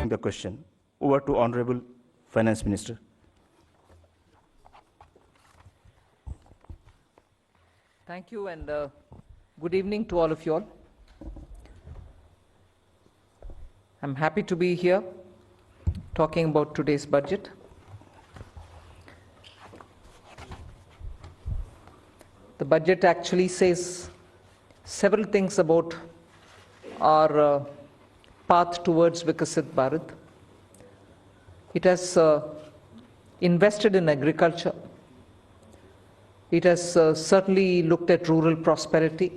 the question. Over to Honorable Finance Minister. Thank you, and good evening to all of you all. I'm happy to be here talking about today's budget. The budget actually says several things about our path towards Viksit Bharat. It has invested in agriculture. It has certainly looked at rural prosperity,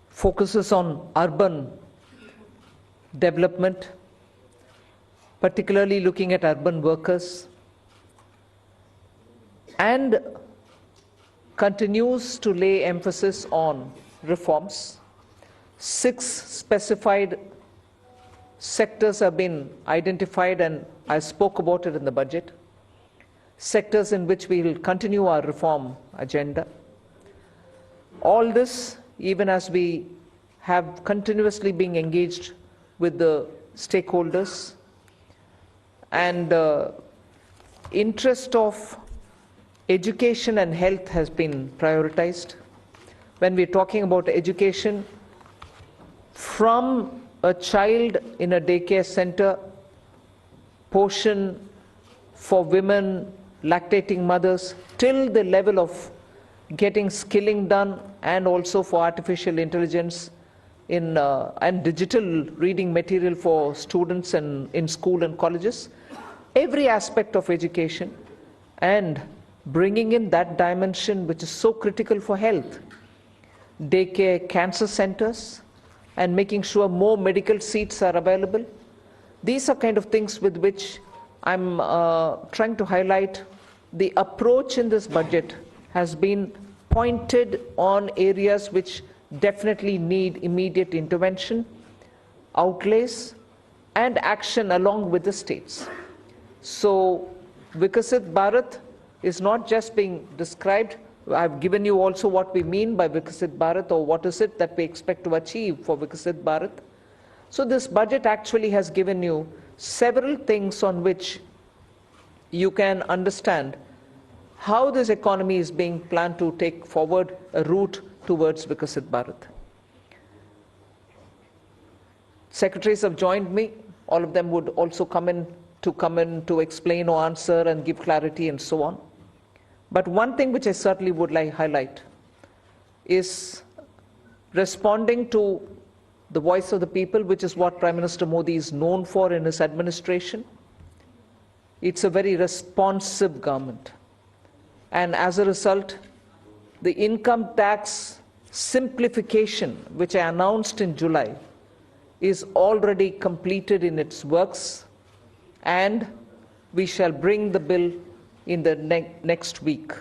focuses on urban development, particularly looking at urban workers, and continues to lay emphasis on reforms. 6 specified sectors have been identified, and I spoke about it in the budget. Sectors in which we will continue our reform agenda. All this, even as we have continuously been engaged with the stakeholders, and interest of education and health has been prioritized. When we're talking about education, from a child in a daycare center, portion for women, lactating mothers, till the level of getting skilling done, and also for artificial intelligence and digital reading material for students and in school and colleges. Every aspect of education, and bringing in that dimension which is so critical for health. Daycare, cancer centers, and making sure more medical seats are available. These are kind of things with which I'm trying to highlight. The approach in this budget has been pointed on areas which definitely need immediate intervention, outlays, and action along with the states. So Viksit Bharat is not just being described. I've given you also what we mean by Viksit Bharat, or what is it that we expect to achieve for Viksit Bharat. So this budget actually has given you several things on which you can understand how this economy is being planned to take forward a route towards Viksit Bharat. Secretaries have joined me. All of them would also come in to explain or answer and give clarity and so on. But one thing which I certainly would like to highlight is responding to the voice of the people, which is what Prime Minister Modi is known for in his administration. It's a very responsive government. And as a result, the income tax simplification, which I announced in July, is already completed in its works, and we shall bring the bill in the next week.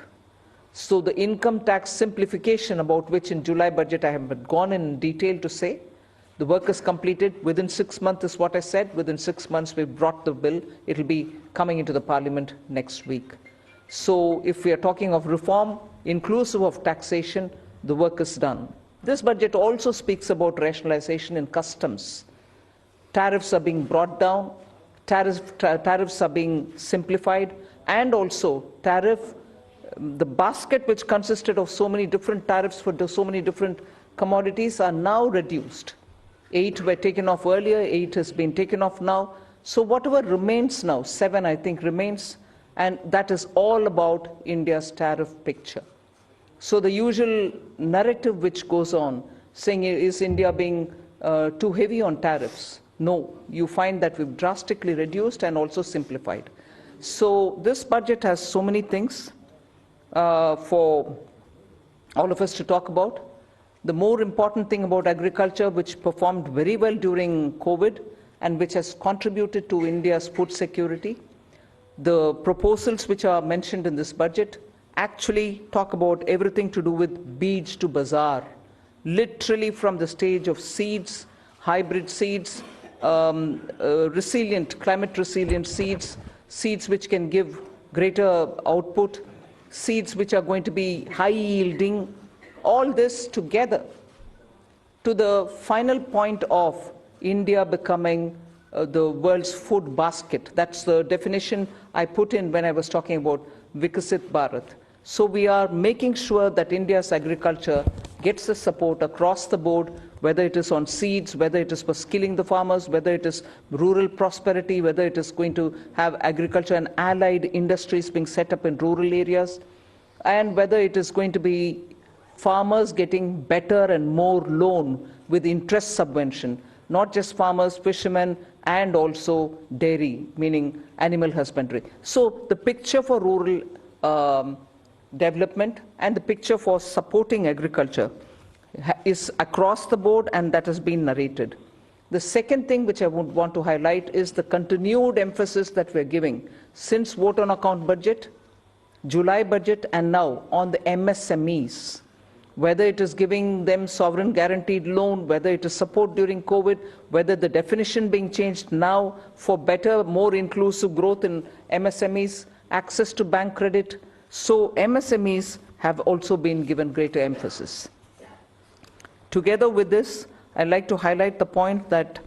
So the income tax simplification, about which in July budget I have gone in detail to say, the work is completed within 6 months is what I said. Within 6 months we've brought the bill. It'll be coming into the parliament next week. So if we are talking of reform, inclusive of taxation, the work is done. This budget also speaks about rationalization in customs. Tariffs are being brought down, tariffs are being simplified, and also the basket which consisted of so many different tariffs for so many different commodities are now reduced. 8 were taken off earlier, 8 has been taken off now. So whatever remains now, 7 I think remains, and that is all about India's tariff picture. So the usual narrative which goes on, saying is India being too heavy on tariffs? No, you find that we've drastically reduced and also simplified. So this budget has so many things for all of us to talk about. The more important thing about agriculture, which performed very well during COVID and which has contributed to India's food security, the proposals which are mentioned in this budget actually talk about everything to do with beej to bazaar, literally from the stage of seeds, hybrid seeds, climate resilient seeds, seeds which can give greater output, seeds which are going to be high yielding, all this together to the final point of India becoming the world's food basket. That's the definition I put in when I was talking about Vikasit Bharat. So we are making sure that India's agriculture gets the support across the board, whether it is on seeds, whether it is for skilling the farmers, whether it is rural prosperity, whether it is going to have agriculture and allied industries being set up in rural areas, and whether it is going to be farmers getting better and more loan with interest subvention, not just farmers, fishermen, and also dairy, meaning animal husbandry. So the picture for rural development and the picture for supporting agriculture is across the board, and that has been narrated. The second thing which I would want to highlight is the continued emphasis that we're giving since vote on account budget, July budget, and now on the MSMEs. Whether it is giving them sovereign guaranteed loan, whether it is support during COVID, whether the definition being changed now for better, more inclusive growth in MSMEs, access to bank credit. So MSMEs have also been given greater emphasis. Together with this, I'd like to highlight the point that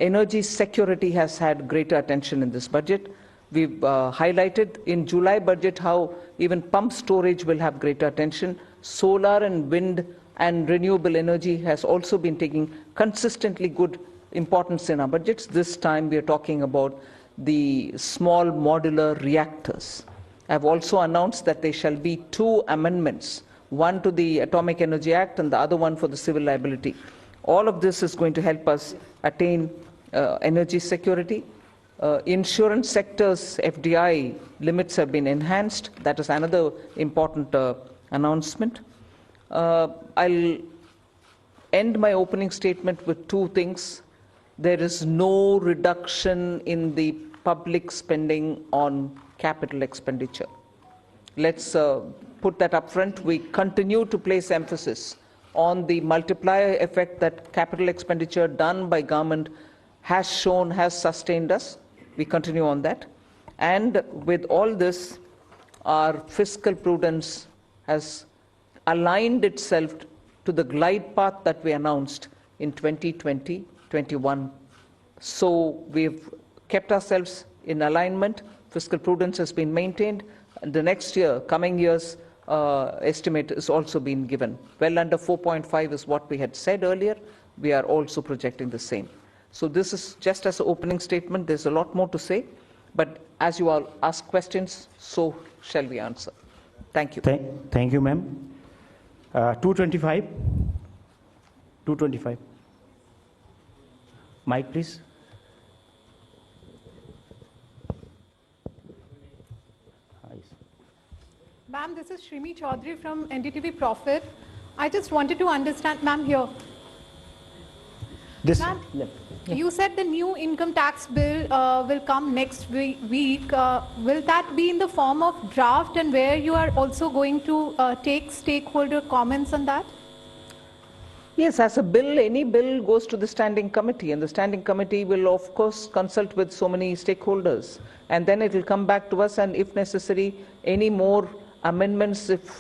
energy security has had greater attention in this budget. We've highlighted in July budget how even pump storage will have greater attention. Solar and wind and renewable energy has also been taking consistently good importance in our budgets. This time we are talking about the small modular reactors. I've also announced that there shall be 2 amendments, one to the Atomic Energy Act and the other one for the civil liability. All of this is going to help us attain energy security. Insurance sector's FDI limits have been enhanced. That is another important announcement. I'll end my opening statement with 2 things. There is no reduction in the public spending on capital expenditure. Let's put that up front. We continue to place emphasis on the multiplier effect that capital expenditure done by government has shown, has sustained us. We continue on that. And with all this, our fiscal prudence has aligned itself to the glide path that we announced in 2020-21. So we've kept ourselves in alignment. Fiscal prudence has been maintained. And the next year, coming years, estimate is also been given. Well under 4.5 is what we had said earlier. We are also projecting the same. So this is just as an opening statement. There's a lot more to say. But as you all ask questions, so shall we answer. Thank you. Thank you, ma'am. 225. 225. Mic, please. Ma'am, this is Shrimi Chaudhary from NDTV Profit. I just wanted to understand, ma'am, here. This Ma'am, left. you said the new income tax bill will come next week. Will that be in the form of draft, and where you are also going to take stakeholder comments on that? Yes, as a bill, any bill goes to the standing committee, and the standing committee will, of course, consult with so many stakeholders. And then it will come back to us, and if necessary, any more amendments, if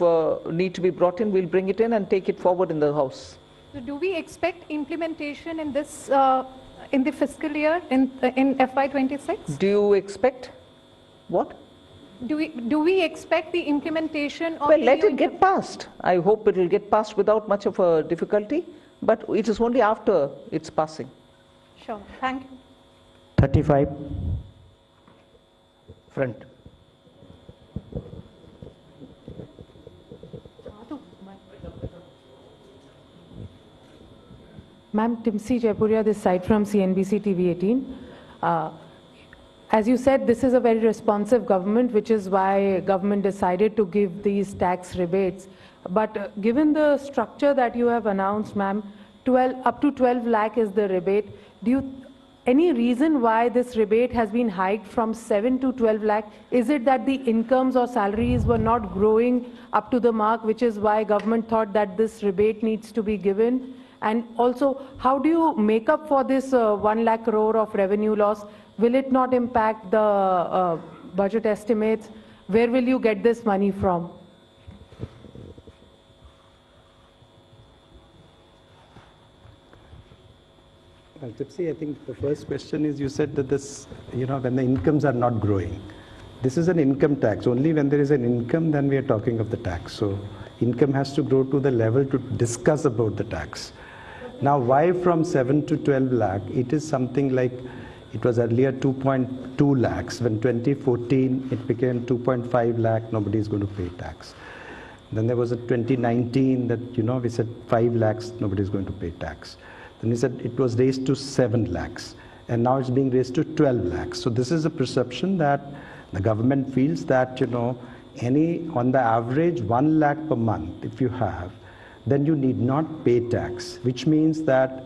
need to be brought in, we'll bring it in and take it forward in the House. So do we expect implementation in this, in the fiscal year, in FY26? Do you expect what? Do we expect the implementation of Well, the let new it get passed. I hope it will get passed without much of a difficulty, but it is only after it's passing. Sure, thank you. 35. Front. Ma'am, Timsi Jaipuria, this side from CNBC TV 18. As you said, this is a very responsive government, which is why government decided to give these tax rebates. But given the structure that you have announced, ma'am, up to 12 lakh is the rebate. Any reason why this rebate has been hiked from 7 to 12 lakh? Is it that the incomes or salaries were not growing up to the mark, which is why government thought that this rebate needs to be given? And also, how do you make up for this 1 lakh crore of revenue loss? Will it not impact the budget estimates? Where will you get this money from? Tipsy, I think the first question is you said that this, when the incomes are not growing. This is an income tax. Only when there is an income, then we are talking of the tax. So income has to grow to the level to discuss about the tax. Now, why from 7 to 12 lakh? It is something like, it was earlier 2.2 lakhs. When 2014, it became 2.5 lakh, nobody is going to pay tax. Then there was a 2019 that, we said 5 lakhs, nobody is going to pay tax. Then we said it was raised to 7 lakhs. And now it's being raised to 12 lakhs. So this is a perception that the government feels that, on the average 1 lakh per month, if you have, then you need not pay tax, which means that,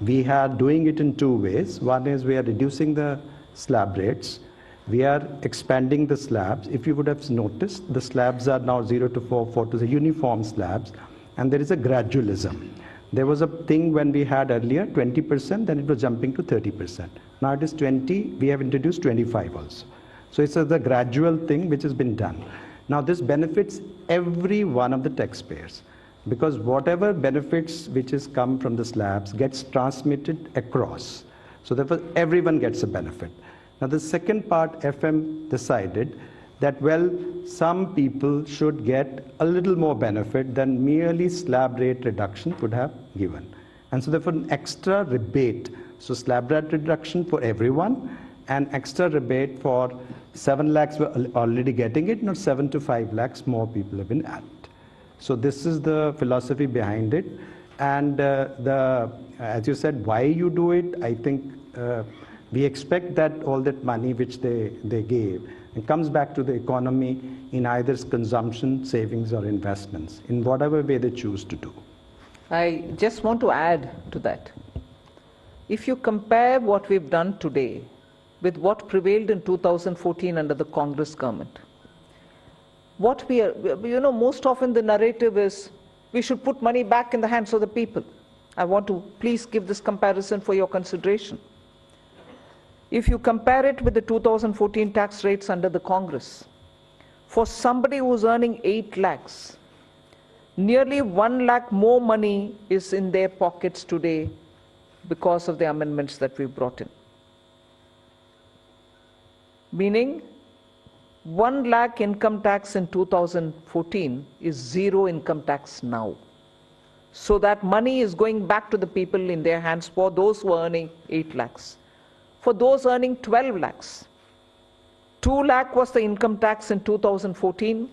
we are doing it in two ways. One is we are reducing the slab rates. We are expanding the slabs. If you would have noticed, the slabs are now 0 to 4, 4 to the uniform slabs, and there is a gradualism. There was a thing when we had earlier 20%, then it was jumping to 30%. Now it is 20, we have introduced 25 also. So it's the gradual thing which has been done. Now this benefits every one of the taxpayers, because whatever benefits which has come from the slabs gets transmitted across. So therefore everyone gets a benefit. Now the second part, FM decided that, well, some people should get a little more benefit than merely slab rate reduction would have given. And so therefore an extra rebate. So slab rate reduction for everyone, and extra rebate for 7 lakhs were already getting it, not 7 to 5 lakhs more people have been added. So this is the philosophy behind it. And as you said, why you do it, I think we expect that all that money which they gave, it comes back to the economy in either consumption, savings, or investments, in whatever way they choose to do. I just want to add to that. If you compare what we've done today with what prevailed in 2014 under the Congress government, what we are, most often the narrative is we should put money back in the hands of the people. I want to please give this comparison for your consideration. If you compare it with the 2014 tax rates under the Congress, for somebody who's earning 8 lakhs, nearly 1 lakh more money is in their pockets today because of the amendments that we brought in. Meaning, 1 lakh income tax in 2014 is 0 income tax now. So that money is going back to the people in their hands for those who are earning 8 lakhs. For those earning 12 lakhs, 2 lakh was the income tax in 2014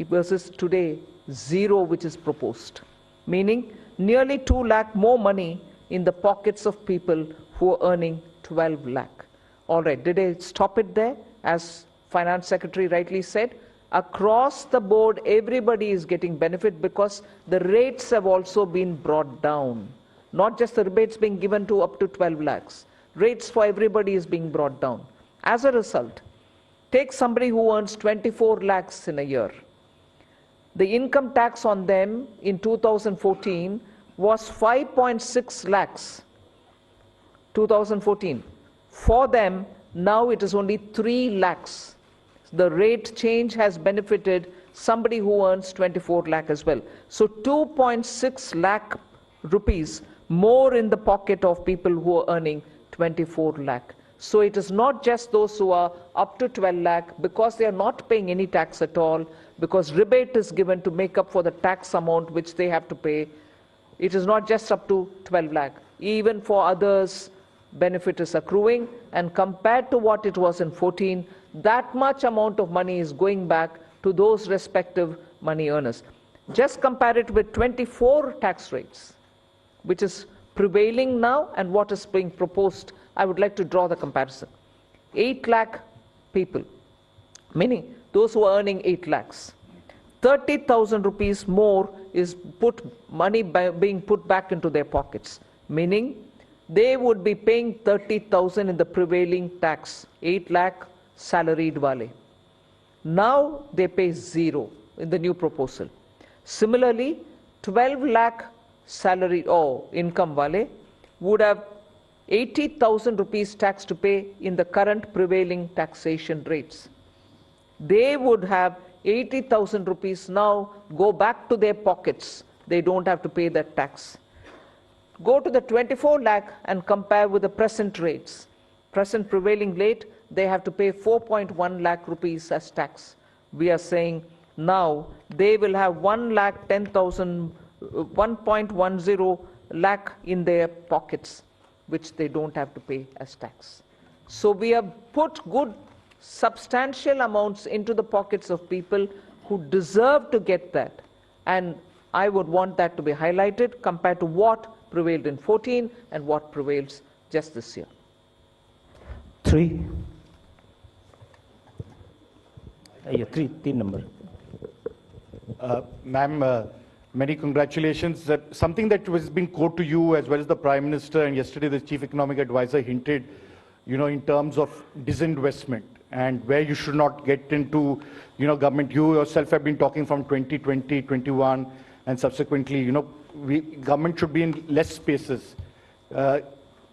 versus today 0 which is proposed. Meaning nearly 2 lakh more money in the pockets of people who are earning 12 lakh. All right, did I stop it there? As Finance Secretary rightly said, across the board everybody is getting benefit because the rates have also been brought down. Not just the rebates being given to up to 12 lakhs. Rates for everybody is being brought down. As a result, take somebody who earns 24 lakhs in a year. The income tax on them in 2014 was 5.6 lakhs. 2014. For them, now it is only 3 lakhs. The rate change has benefited somebody who earns 24 lakh as well. So 2.6 lakh rupees more in the pocket of people who are earning 24 lakh. So it is not just those who are up to 12 lakh because they are not paying any tax at all, because rebate is given to make up for the tax amount which they have to pay. It is not just up to 12 lakh. Even for others, benefit is accruing, and compared to what it was in 14, that much amount of money is going back to those respective money earners. Just compare it with 24 tax rates, which is prevailing now, and what is being proposed. I would like to draw the comparison. 8 lakh people, meaning those who are earning 8 lakhs. 30,000 rupees more is being put back into their pockets, meaning they would be paying 30,000 in the prevailing tax, 8 lakh salaried wale. Now they pay 0 in the new proposal. Similarly, 12 lakh salary or income wale would have 80,000 rupees tax to pay in the current prevailing taxation rates. They would have 80,000 rupees now go back to their pockets. They don't have to pay that tax. go to the 24 lakh and compare with the present rates. Present prevailing rate, they have to pay 4.1 lakh rupees as tax. We are saying now they will have 1.10 lakh in their pockets, which they don't have to pay as tax. So we have put good substantial amounts into the pockets of people who deserve to get that. And I would want that to be highlighted compared to what prevailed in 14 and what prevails just this year. 3. Yeah, 3 number. Ma'am, many congratulations. Something that was being quoted to you as well as the Prime Minister and yesterday the Chief Economic Advisor hinted, in terms of disinvestment and where you should not get into, government. You yourself have been talking from 2020, 21, and subsequently, government should be in less spaces.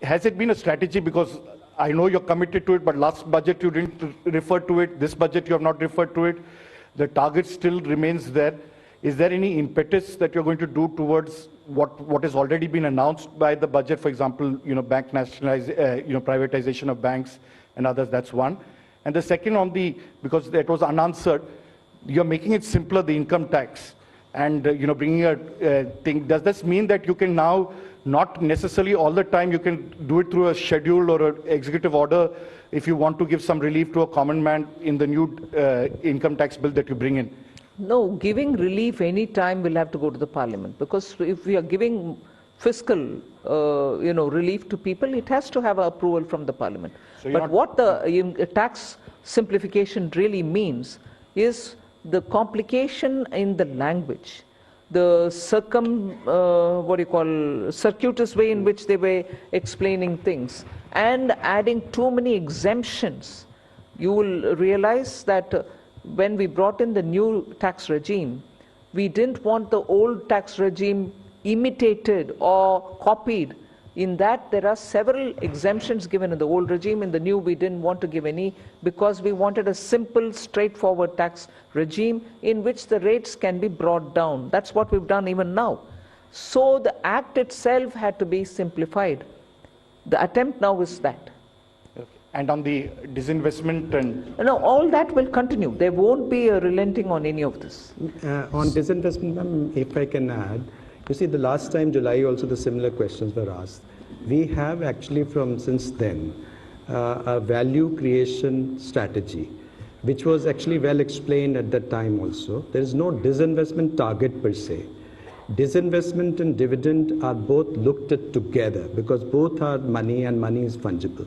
Has it been a strategy? Because I know you're committed to it, but last budget you didn't refer to it. This budget you have not referred to it. The target still remains there. Is there any impetus that you're going to do towards what has already been announced by the budget? For example, bank privatization of banks and others. That's one. And the second because that was unanswered, you're making it simpler, the income tax, and bringing a thing. Does this mean that you can now not necessarily all the time you can do it through a schedule or an executive order if you want to give some relief to a common man in the new income tax bill that you bring in? No, giving relief any time will have to go to the parliament, because if we are giving fiscal relief to people, it has to have approval from the parliament. So but what the tax simplification really means is the complication in the language, the circuitous way in which they were explaining things, and adding too many exemptions. You will realize that when we brought in the new tax regime, we didn't want the old tax regime imitated or copied. In that, there are several exemptions given in the old regime. In the new, we didn't want to give any, because we wanted a simple, straightforward tax regime in which the rates can be brought down. That's what we've done even now. So the act itself had to be simplified. The attempt now is that. Okay. And on the disinvestment and... No, all that will continue. There won't be a relenting on any of this. On disinvestment, ma'am, if I can add, you see, the last time, July, also the similar questions were asked. We have actually since then, a value creation strategy, which was actually well explained at that time also. There is no disinvestment target per se. Disinvestment and dividend are both looked at together because both are money and money is fungible.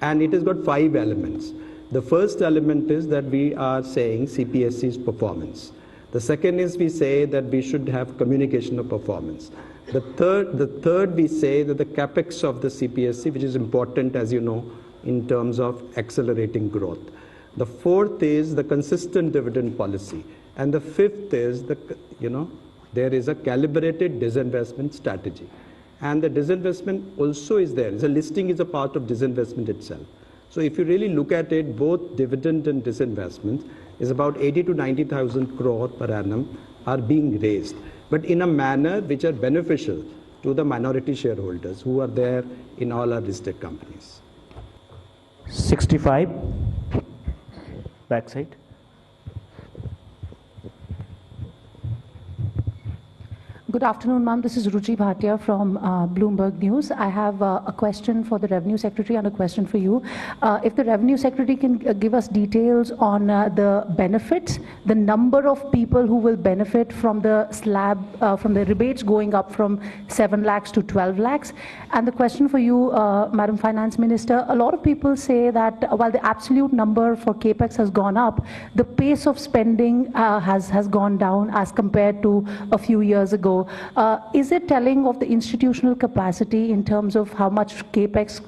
And it has got 5 elements. The first element is that we are saying CPSC's performance. The second is we say that we should have communication of performance. The third we say that the capex of the CPSC, which is important, as you know, in terms of accelerating growth. The fourth is the consistent dividend policy. And the fifth is there is a calibrated disinvestment strategy. And the disinvestment also is there. The listing is a part of disinvestment itself. So if you really look at it, both dividend and disinvestment is about 80 to 90,000 crore per annum are being raised, but in a manner which are beneficial to the minority shareholders who are there in all our listed companies. 65, backside. Good afternoon, ma'am. This is Ruchi Bhatia from Bloomberg News. I have a question for the Revenue Secretary and a question for you. If the Revenue Secretary can give us details on the benefits, the number of people who will benefit from the slab, from the rebates going up from 7 lakhs to 12 lakhs. And the question for you, Madam Finance Minister, a lot of people say that while the absolute number for CAPEX has gone up, the pace of spending has gone down as compared to a few years ago. Is it telling of the institutional capacity in terms of how much CAPEX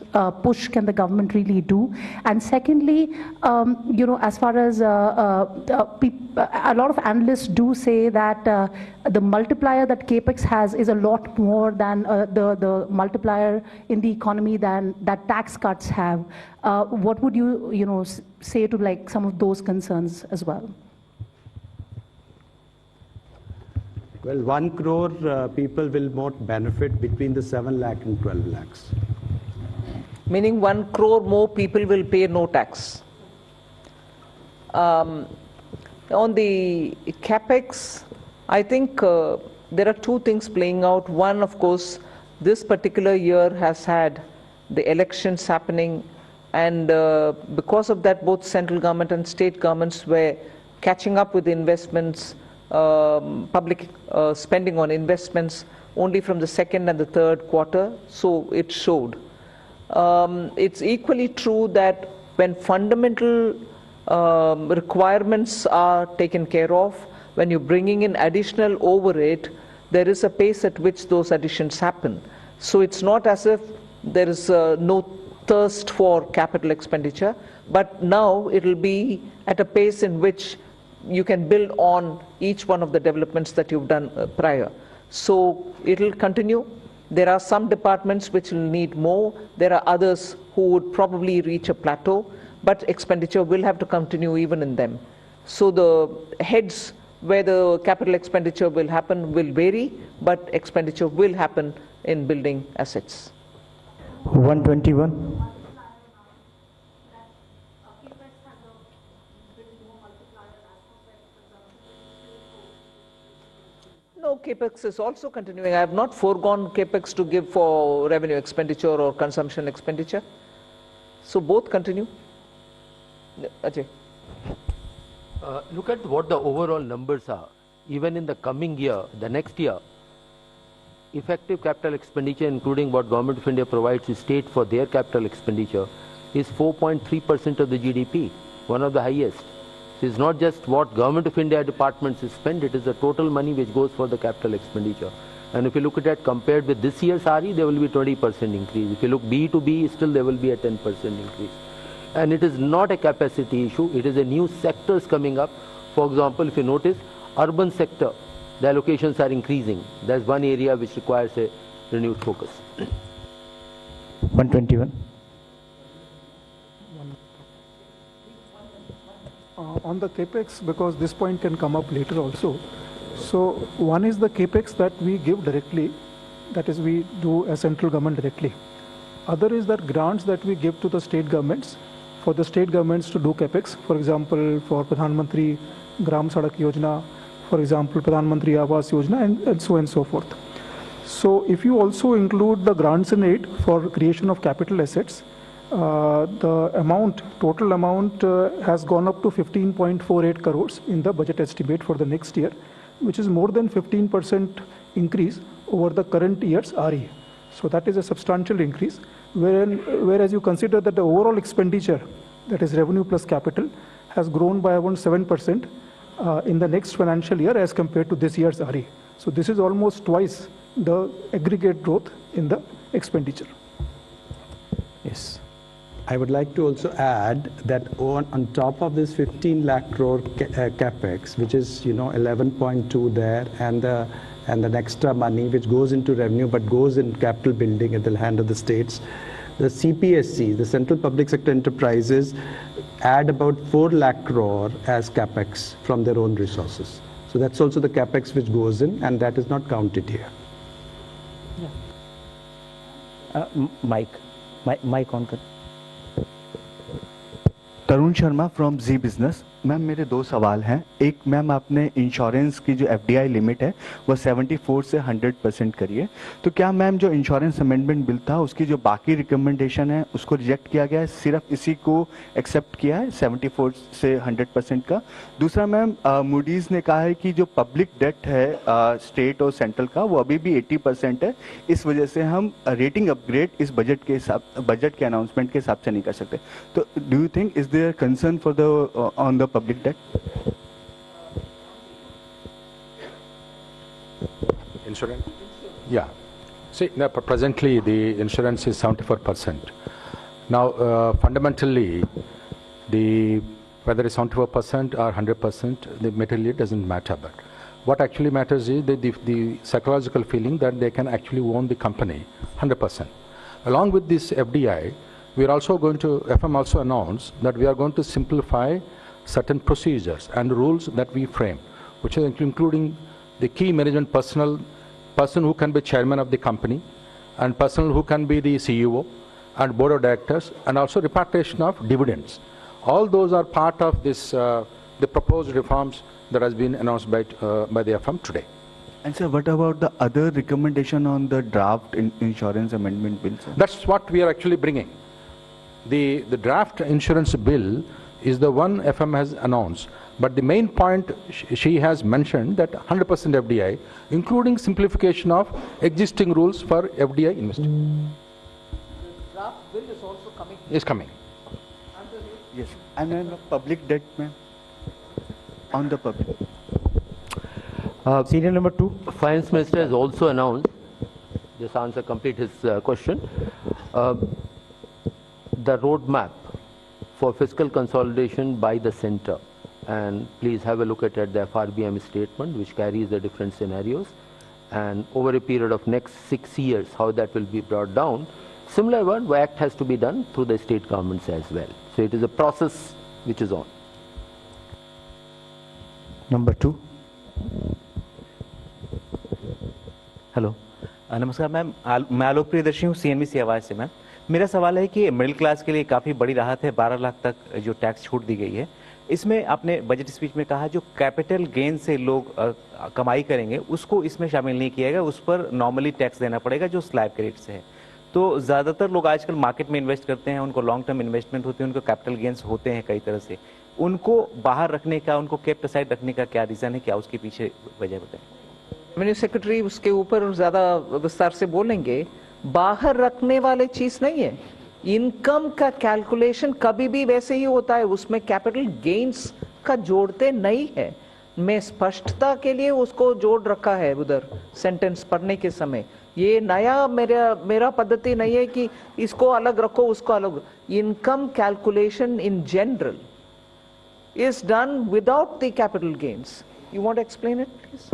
push can the government really do? And secondly, as far as a lot of analysts do say that the multiplier that CAPEX has is a lot more than the multiplier in the economy than that tax cuts have. What would you say to some of those concerns as well? Well, 1 crore people will more benefit between the 7 lakh and 12 lakhs. Meaning 1 crore more people will pay no tax. On the capex, I think there are two things playing out. One, of course, this particular year has had the elections happening, and because of that, both central government and state governments were catching up with investments, public spending on investments only from the second and the third quarter, so it showed. It's equally true that when fundamental requirements are taken care of, when you're bringing in additional overhead, there is a pace at which those additions happen. So it's not as if there is no thirst for capital expenditure, but now it'll be at a pace in which you can build on each one of the developments that you've done prior. So it'll continue. There are some departments which will need more. There are others who would probably reach a plateau, but expenditure will have to continue even in them. So the heads where the capital expenditure will happen will vary, but expenditure will happen in building assets. 121. No, capex is also continuing. I have not foregone capex to give for revenue expenditure or consumption expenditure. So both continue. Ajay. Look at what the overall numbers are. Even in the coming year, the next year, effective capital expenditure, including what Government of India provides to state for their capital expenditure, is 4.3% of the GDP, one of the highest. So it's not just what Government of India departments spend, it is the total money which goes for the capital expenditure. And if you look at that compared with this year's RE, there will be 20% increase. If you look B to B, still there will be a 10% increase. And it is not a capacity issue, it is a new sectors coming up. For example, if you notice, urban sector, the allocations are increasing. That's one area which requires a renewed focus. 121. On the capex, because this point can come up later also. So one is the capex that we give directly, that is we do as central government directly. Other is that grants that we give to the state governments, for the state governments to do capex. For example, for Pradhan Mantri Gram Sadak Yojana, for example, Pradhan Mantri Awas Yojana, and so on and so forth. So if you also include the grants in aid for creation of capital assets, the amount, total amount has gone up to 15.48 crores in the budget estimate for the next year, which is more than 15% increase over the current year's RE. So that is a substantial increase, whereas you consider that the overall expenditure, that is revenue plus capital, has grown by around 7% in the next financial year as compared to this year's RE. So this is almost twice the aggregate growth in the expenditure. Yes. I would like to also add that on top of this 15 lakh crore capex, which is 11.2 there, and the extra money which goes into revenue but goes in capital building at the hand of the states, the CPSC, the Central Public Sector Enterprises, add about 4 lakh crore as capex from their own resources. So that's also the capex which goes in, and that is not counted here. Mike on. Tarun Sharma from Zee business. Ma'am मेरे दो सवाल हैं। एक, ma'am आपने insurance की जो FDI limit है वो 74 से 100% करिए, तो क्या मैम जो इंश्योरेंस अमेंडमेंट बिल था उसकी जो बाकी रिकमेंडेशन है उसको रिजेक्ट किया गया है, सिर्फ इसी को एक्सेप्ट किया है 74 से 100% का? दूसरा मैम, मूडीज ने कहा है कि जो पब्लिक डेट है स्टेट और सेंट्रल का वो अभी भी 80% है, इस वजह से हम रेटिंग अपग्रेड इस बजट के अनाउंसमेंट के हिसाब से नहीं कर सकते। तो do you think is there concern for the on the public debt? Insurance? Yeah. See, now, presently the insurance is 74%. Now, fundamentally, whether it's 74% or 100%, the materially doesn't matter. But what actually matters is the psychological feeling that they can actually own the company 100%. Along with this FDI, we are also going to, FM also announced that we are going to simplify certain procedures and rules that we frame, which is including the key management personnel, person who can be chairman of the company, and personnel who can be the CEO and board of directors, and also repatriation of dividends. All those are part of this, the proposed reforms that has been announced by the FM today. And sir, what about the other recommendation on the draft insurance amendment bill, sir? That's what we are actually bringing. The draft insurance bill is the one FM has announced. But the main point she has mentioned that 100% FDI, including simplification of existing rules for FDI investing. The draft bill is also coming. Is coming. Yes. And then the public debt, ma'am. On the public. Senior number 2. Finance Minister has also announced, just answer complete his question, the roadmap for fiscal consolidation by the centre. And please have a look at the FRBM statement, which carries the different scenarios, and over a period of next 6 years, how that will be brought down. Similar one, act has to be done through the state governments as well. So it is a process which is on. Number 2. Hello नमस्कार ma'am, मैं आलोक प्रियदर्शी हूँ CNBC आवाज़ से। Ma'am मेरा सवाल है कि middle class के लिए काफ़ी बड़ी राहत है, 12 लाख तक जो टैक्स छूट दी गई है। इसमें आपने बजट स्पीच में कहा जो कैपिटल गेन से लोग कमाई करेंगे उसको इसमें शामिल नहीं किया गया, उस पर नॉर्मली टैक्स देना पड़ेगा जो स्लैब के रेट से है। तो ज़्यादातर लोग आजकल मार्केट में इन्वेस्ट करते हैं, उनको लॉन्ग टर्म इन्वेस्टमेंट होती है, उनको कैपिटल गेन्स होते हैं कई तरह से, उनको बाहर रखने का, उनको केप्ट असाइड रखने का क्या रीज़न है, क्या उसके पीछे वजह बताएं? रेवेन्यू सेक्रेटरी उसके ऊपर ज़्यादा विस्तार से बोलेंगे। बाहर रखने वाले चीज़ नहीं है, इनकम का कैलकुलेशन कभी भी वैसे ही होता है, उसमें कैपिटल गेन्स का जोड़ते नहीं है। मैं स्पष्टता के लिए उसको जोड़ रखा है उधर सेंटेंस पढ़ने के समय। ये नया मेरा पद्धति नहीं है कि इसको अलग रखो उसको अलग। Income calculation in general is done without the capital gains. You want to explain it, please?